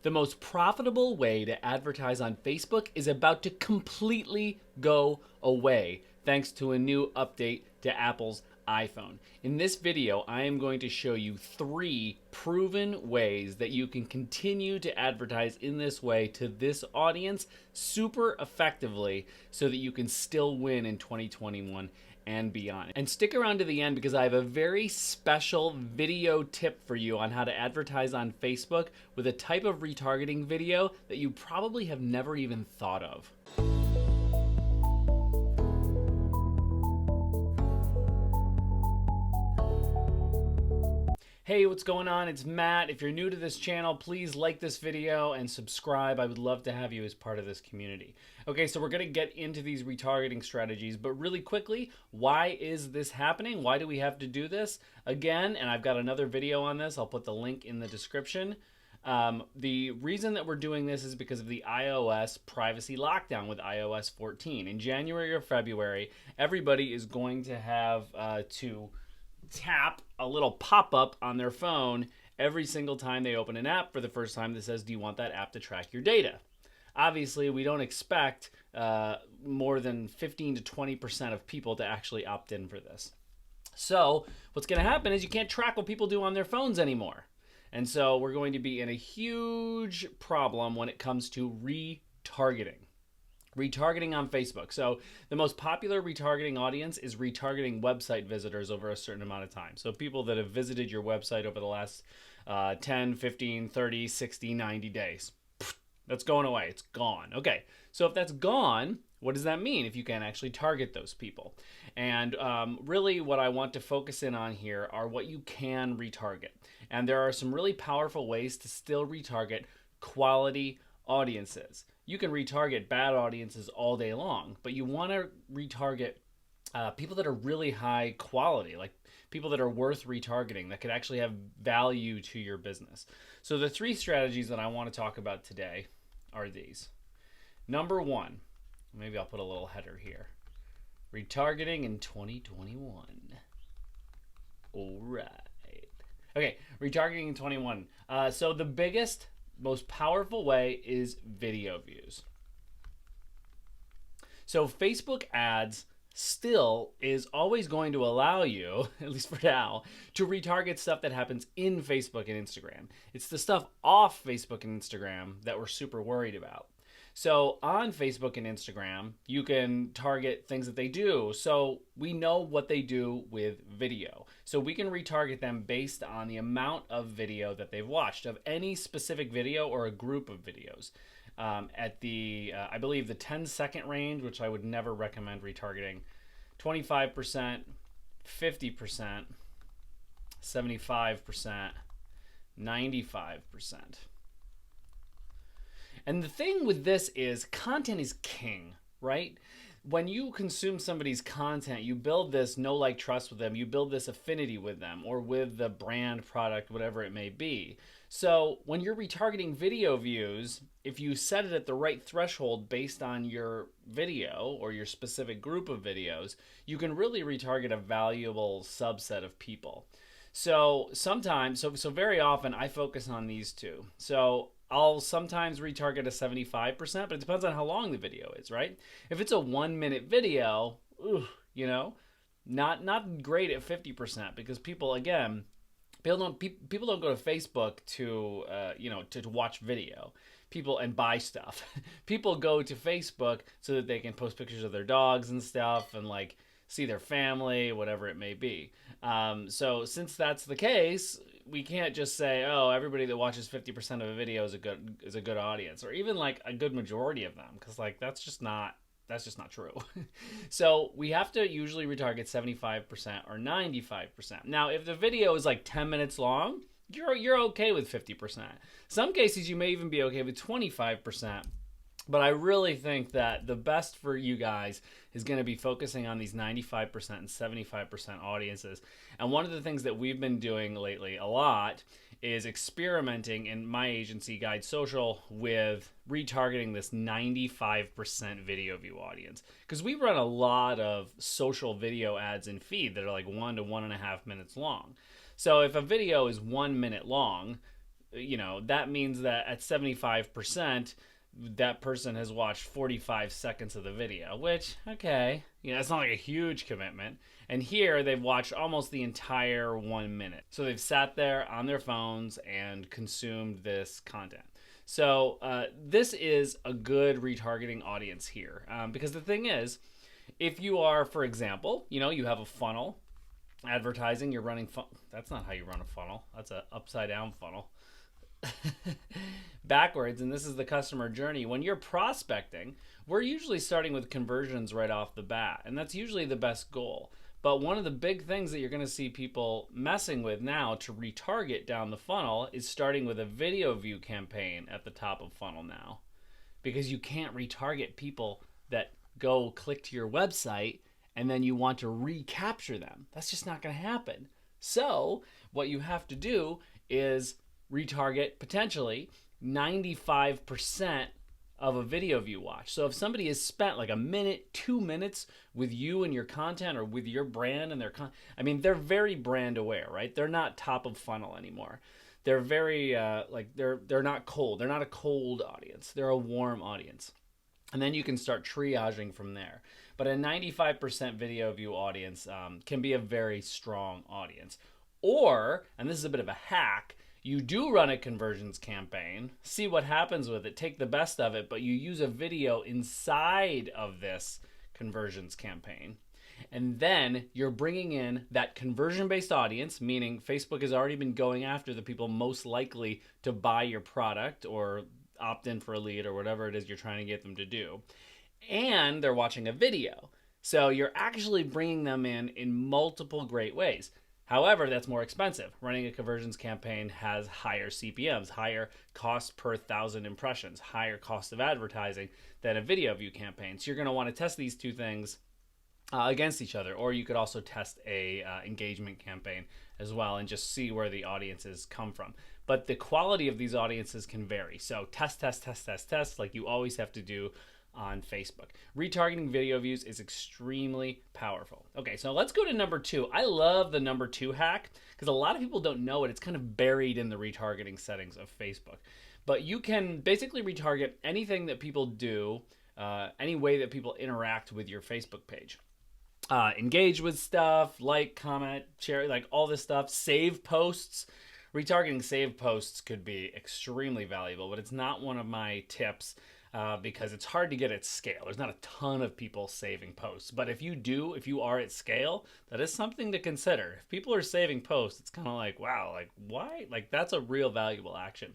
The most profitable way to advertise on Facebook is about to completely go away thanks to a new update to Apple's iPhone. In this video, I am going to show you 3 proven ways that you can continue to advertise in this way to this audience super effectively so that you can still win in 2021 and beyond. And stick around to the end because I have a very special video tip for you on how to advertise on Facebook with a type of retargeting video that you probably have never even thought of. Hey, what's going on? It's Matt. If you're new to this channel, please like this video and subscribe. I would love to have you as part of this community. Okay, so we're going to get into these retargeting strategies, but really quickly, why is this happening? Why do we have to do this? Again, and I've got another video on this. I'll put the link in the description. The reason that we're doing this is because of the iOS privacy lockdown with iOS 14. In January or February, everybody is going to have to tap a little pop-up on their phone every single time they open an app for the first time that says, do you want that app to track your data? Obviously, we don't expect more than 15 to 20% of people to actually opt in for this. So what's going to happen is you can't track what people do on their phones anymore. And so we're going to be in a huge problem when it comes to retargeting. Retargeting on Facebook. So the most popular retargeting audience is retargeting website visitors over a certain amount of time. So people that have visited your website over the last 10, 15, 30, 60, 90 days. That's going away. It's gone. Okay. So if that's gone, what does that mean if you can actually target those people? And really what I want to focus in on here are what you can retarget. And there are some really powerful ways to still retarget quality audiences. You can retarget bad audiences all day long, but you want to retarget people that are really high quality, like people that are worth retargeting, that could actually have value to your business. So the 3 strategies that I want to talk about today are these. Number 1, maybe I'll put a little header here. Retargeting in 2021. All right. Okay, retargeting in 21. So the biggest, most powerful way is video views. So Facebook ads still is always going to allow you, at least for now, to retarget stuff that happens in Facebook and Instagram. It's the stuff off Facebook and Instagram that we're super worried about. So on Facebook and Instagram, you can target things that they do. So we know what they do with video. So we can retarget them based on the amount of video that they've watched of any specific video or a group of videos. At the, I believe the 10-second range, which I would never recommend retargeting, 25%, 50%, 75%, 95%. And the thing with this is content is king, right? When you consume somebody's content, you build this know, like, trust with them. You build this affinity with them or with the brand, product, whatever it may be. So when you're retargeting video views, if you set it at the right threshold based on your video or your specific group of videos, you can really retarget a valuable subset of people. So sometimes, so very often I focus on these 2. So I'll sometimes retarget a 75%, but it depends on how long the video is, right? If it's a 1-minute video, not great at 50% because people, again, people don't go to Facebook to to watch video. People and buy stuff. People go to Facebook so that they can post pictures of their dogs and stuff and like see their family, whatever it may be. So since that's the case, we can't just say, oh, everybody that watches 50% of a video is a good audience, or even like a good majority of them, because like that's just not true. So we have to usually retarget 75% or 95%. Now, if the video is like 10 minutes long, you're okay with 50%. Some cases you may even be okay with 25%. But I really think that the best for you guys is going to be focusing on these 95% and 75% audiences. And one of the things that we've been doing lately a lot is experimenting in my agency, Guide Social, with retargeting this 95% video view audience. Because we run a lot of social video ads in feed that are like 1 to 1.5 minutes long. So if a video is 1 minute long, that means that at 75%, that person has watched 45 seconds of the video, which, okay, it's not like a huge commitment. And here they've watched almost the entire 1 minute. So they've sat there on their phones and consumed this content. So this is a good retargeting audience here. Because the thing is, if you are, for example, you have a funnel advertising, you're running, that's not how you run a funnel. That's an upside down funnel. Backwards, and this is the customer journey. When you're prospecting, we're usually starting with conversions right off the bat, and that's usually the best goal. But one of the big things that you're going to see people messing with now to retarget down the funnel is starting with a video view campaign at the top of funnel now, because you can't retarget people that go click to your website and then you want to recapture them. That's just not going to happen. So what you have to do is retarget potentially 95% of a video view watch. So if somebody has spent like a minute, 2 minutes with you and your content, or with your brand and their they're very brand aware, right? They're not top of funnel anymore. They're very they're not cold. They're not a cold audience. They're a warm audience. And then you can start triaging from there. But a 95% video view audience can be a very strong audience. Or, and this is a bit of a hack, you do run a conversions campaign, see what happens with it, take the best of it, but you use a video inside of this conversions campaign. And then you're bringing in that conversion-based audience, meaning Facebook has already been going after the people most likely to buy your product or opt in for a lead or whatever it is you're trying to get them to do. And they're watching a video. So you're actually bringing them in multiple great ways. However, that's more expensive. Running a conversions campaign has higher CPMs, higher cost per 1,000 impressions, higher cost of advertising than a video view campaign. So you're going to want to test these two things against each other. Or you could also test a engagement campaign as well and just see where the audiences come from. But the quality of these audiences can vary. So test, like you always have to do on Facebook. Retargeting video views is extremely powerful. Okay, so let's go to number 2. I love the number 2 hack because a lot of people don't know it. It's kind of buried in the retargeting settings of Facebook. But you can basically retarget anything that people do, any way that people interact with your Facebook page. Engage with stuff, like, comment, share, like all this stuff, save posts. Retargeting saved posts could be extremely valuable, but it's not one of my tips. Because it's hard to get at scale. There's not a ton of people saving posts. But if you are at scale, that is something to consider. If people are saving posts, it's kind of like, wow, like why? Like that's a real valuable action.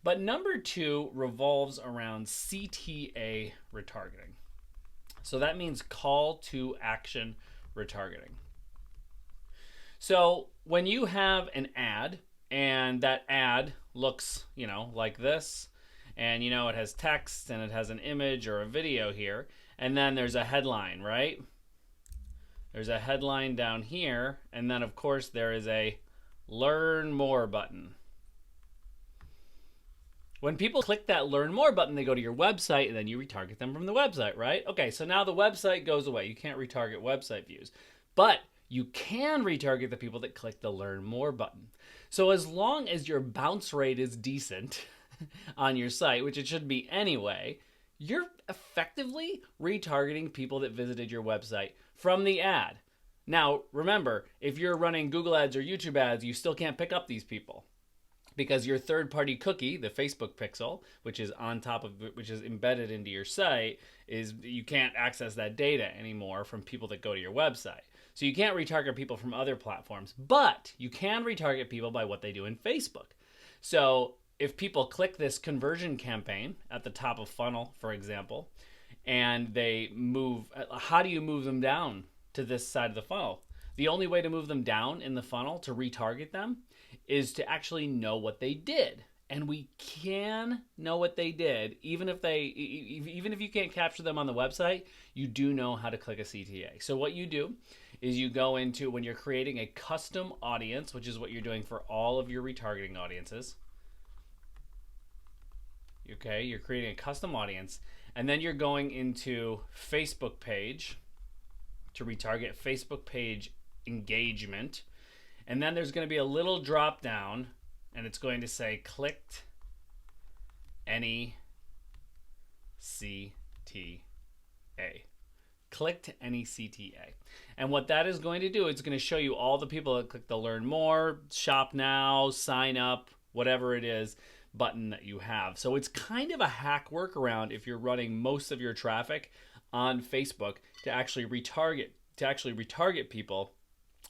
But number 2 revolves around CTA retargeting. So that means call to action retargeting. So when you have an ad and that ad looks, like this, and it has text and it has an image or a video here, and then there's a headline, right? There's a headline down here, and then of course there is a learn more button. When people click that learn more button, they go to your website and then you retarget them from the website, right? Okay, so now the website goes away. You can't retarget website views, but you can retarget the people that click the learn more button. So as long as your bounce rate is decent on your site, which it should be anyway, you're effectively retargeting people that visited your website from the ad. Now, remember, if you're running Google ads or YouTube ads, you still can't pick up these people because your third-party cookie, the Facebook pixel, which is on top of, which is embedded into your site, is you can't access that data anymore from people that go to your website. So you can't retarget people from other platforms, but you can retarget people by what they do in Facebook. So if people click this conversion campaign at the top of funnel, for example, and they move, how do you move them down to this side of the funnel? The only way to move them down in the funnel to retarget them is to actually know what they did. And we can know what they did, even if you can't capture them on the website, you do know how to click a CTA. So what you do is you go into, when you're creating a custom audience, which is what you're doing for all of your retargeting audiences, okay, you're creating a custom audience, and then you're going into Facebook page to retarget Facebook page engagement, and then there's going to be a little drop down and it's going to say clicked any CTA. Clicked any CTA. And what that is going to do, it's going to show you all the people that click the learn more, shop now, sign up, whatever it is button that you have. So it's kind of a hack workaround if you're running most of your traffic on Facebook to actually retarget people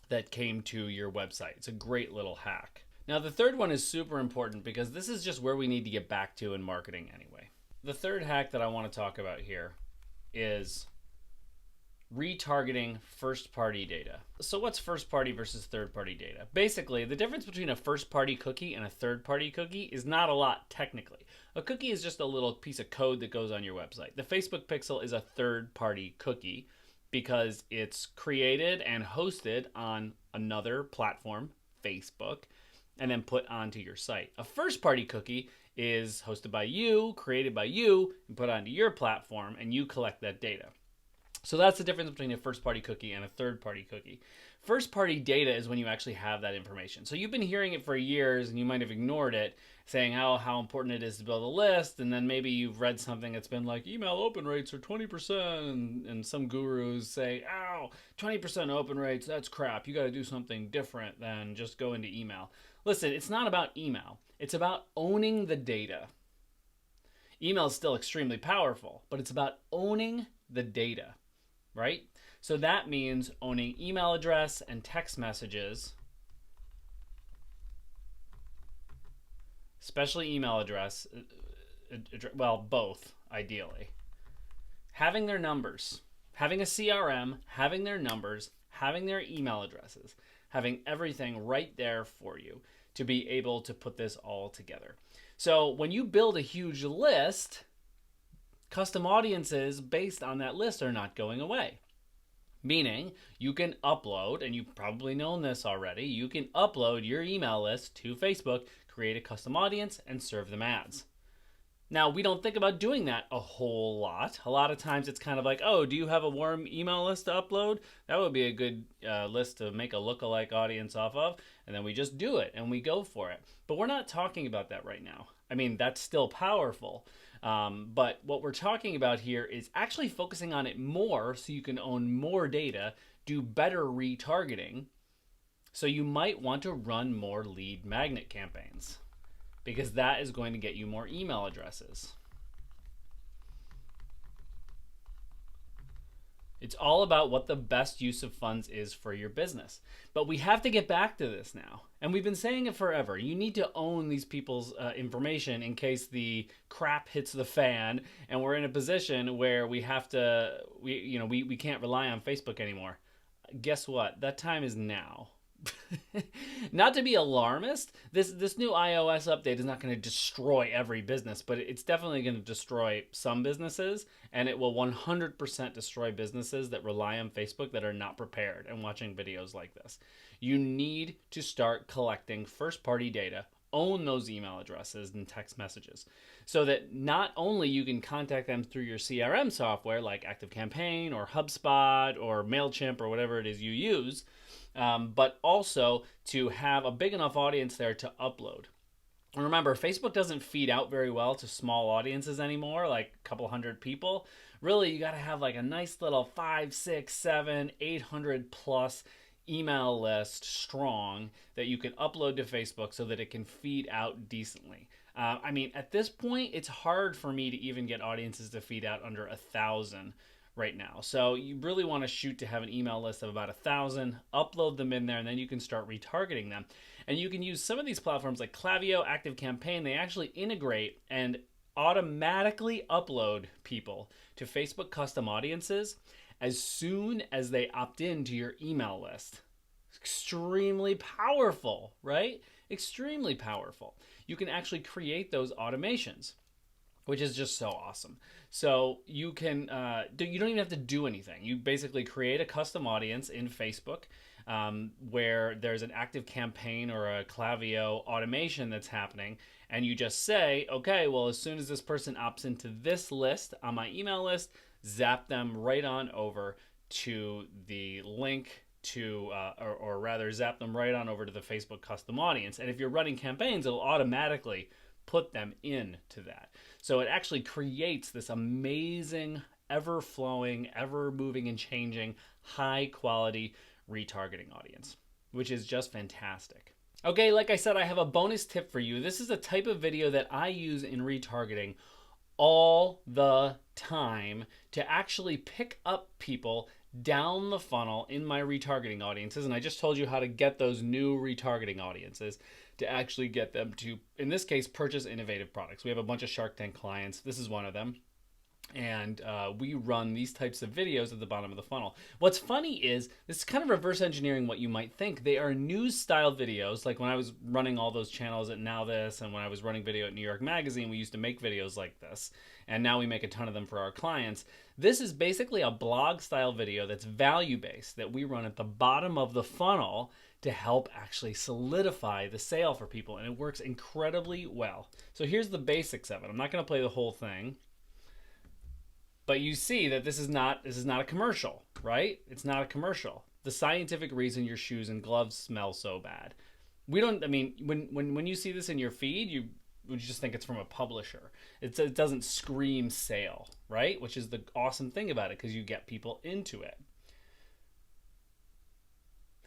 that came to your website. It's a great little hack. Now the third one is super important because this is just where we need to get back to in marketing anyway. The third hack that I want to talk about here is retargeting first-party data. So what's first-party versus third-party data? Basically, the difference between a first-party cookie and a third-party cookie is not a lot technically. A cookie is just a little piece of code that goes on your website. The Facebook pixel is a third-party cookie because it's created and hosted on another platform, Facebook, and then put onto your site. A first-party cookie is hosted by you, created by you, and put onto your platform, and you collect that data. So that's the difference between a first-party cookie and a third-party cookie. First-party data is when you actually have that information. So you've been hearing it for years, and you might have ignored it, saying how important it is to build a list, and then maybe you've read something that's been like, email open rates are 20%, and some gurus say, 20% open rates, that's crap. You got to do something different than just go into email. Listen, it's not about email. It's about owning the data. Email is still extremely powerful, but it's about owning the data. Right? So that means owning email address and text messages, especially email address, well, both, ideally. Having their numbers, having a CRM, having their numbers, having their email addresses, having everything right there for you to be able to put this all together. So when you build a huge list, custom audiences based on that list are not going away. Meaning you can upload, and you've probably known this already, you can upload your email list to Facebook, create a custom audience, and serve them ads. Now, we don't think about doing that a whole lot. A lot of times it's kind of like, oh, do you have a warm email list to upload? That would be a good list to make a lookalike audience off of. And then we just do it and we go for it. But we're not talking about that right now. I mean, that's still powerful. But what we're talking about here is actually focusing on it more so you can own more data, do better retargeting. So you might want to run more lead magnet campaigns, because that is going to get you more email addresses. It's all about what the best use of funds is for your business. But we have to get back to this now. And we've been saying it forever. You need to own these people's information in case the crap hits the fan and we're in a position where we have to, we can't rely on Facebook anymore. Guess what? That time is now. Not to be alarmist, this new iOS update is not going to destroy every business, but it's definitely going to destroy some businesses, and it will 100% destroy businesses that rely on Facebook that are not prepared and watching videos like this. You need to start collecting first-party data, own those email addresses and text messages, so that not only you can contact them through your CRM software like ActiveCampaign or HubSpot or MailChimp or whatever it is you use, but also to have a big enough audience there to upload. And remember, Facebook doesn't feed out very well to small audiences anymore, like a couple hundred people. Really, you got to have like a nice little 5, 6, 7, 800 plus email list strong that you can upload to Facebook so that it can feed out decently. I mean, at this point, it's hard for me to even get audiences to feed out under 1,000 right now. So you really want to shoot to have an email list of about 1,000, upload them in there, and then you can start retargeting them. And you can use some of these platforms like Klaviyo, ActiveCampaign. They actually integrate and automatically upload people to Facebook custom audiences as soon as they opt into your email list. Extremely powerful, right? Extremely powerful. You can actually create those automations, which is just so awesome. So you can, you don't even have to do anything. You basically create a custom audience in Facebook where there's an ActiveCampaign or a Klaviyo automation that's happening. And you just say, okay, well, as soon as this person opts into this list on my email list, zap them right on over to the link to, or rather zap them right on over to the Facebook custom audience. And if you're running campaigns, it'll automatically put them into that. So it actually creates this amazing, ever flowing, ever moving and changing, high quality retargeting audience, which is just fantastic. Okay, like I said, I have a bonus tip for you. This is a type of video that I use in retargeting all the time to actually pick up people down the funnel in my retargeting audiences. And I just told you how to get those new retargeting audiences to actually get them to, in this case, purchase innovative products. We have a bunch of Shark Tank clients. This is one of them. And we run these types of videos at the bottom of the funnel. What's funny is this is kind of reverse engineering what you might think. They are news style videos. Like when I was running all those channels at Now This, and when I was running video at New York Magazine, we used to make videos like this. And now we make a ton of them for our clients. This is basically a blog style video that's value based that we run at the bottom of the funnel to help actually solidify the sale for people. And it works incredibly well. So here's the basics of it. I'm not going to play the whole thing. But you see that this is not a commercial, right? It's not a commercial. The scientific reason your shoes and gloves smell so bad. We don't, I mean, when you see this in your feed, you would just think it's from a publisher. It doesn't scream sale, right? Which is the awesome thing about it, because you get people into it.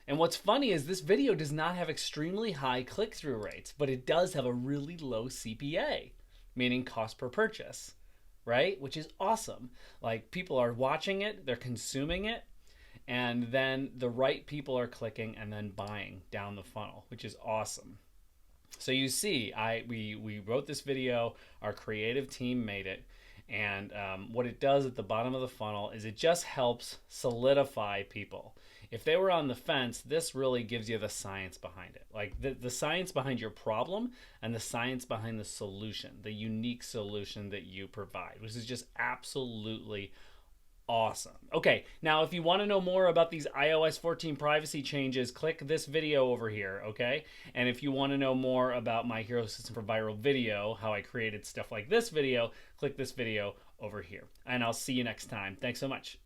And what's funny is this video does not have extremely high click-through rates, but it does have a really low CPA, meaning cost per purchase. Right? Which is awesome. Like people are watching it, they're consuming it, and then the right people are clicking and then buying down the funnel, which is awesome. So you see, we wrote this video, our creative team made it, and what it does at the bottom of the funnel is it just helps solidify people. If they were on the fence, this really gives you the science behind it. Like the science behind your problem and the science behind the solution, the unique solution that you provide, which is just absolutely awesome. Okay, now if you want to know more about these iOS 14 privacy changes, click this video over here, okay? And if you want to know more about my hero system for viral video, how I created stuff like this video, click this video over here. And I'll see you next time. Thanks so much.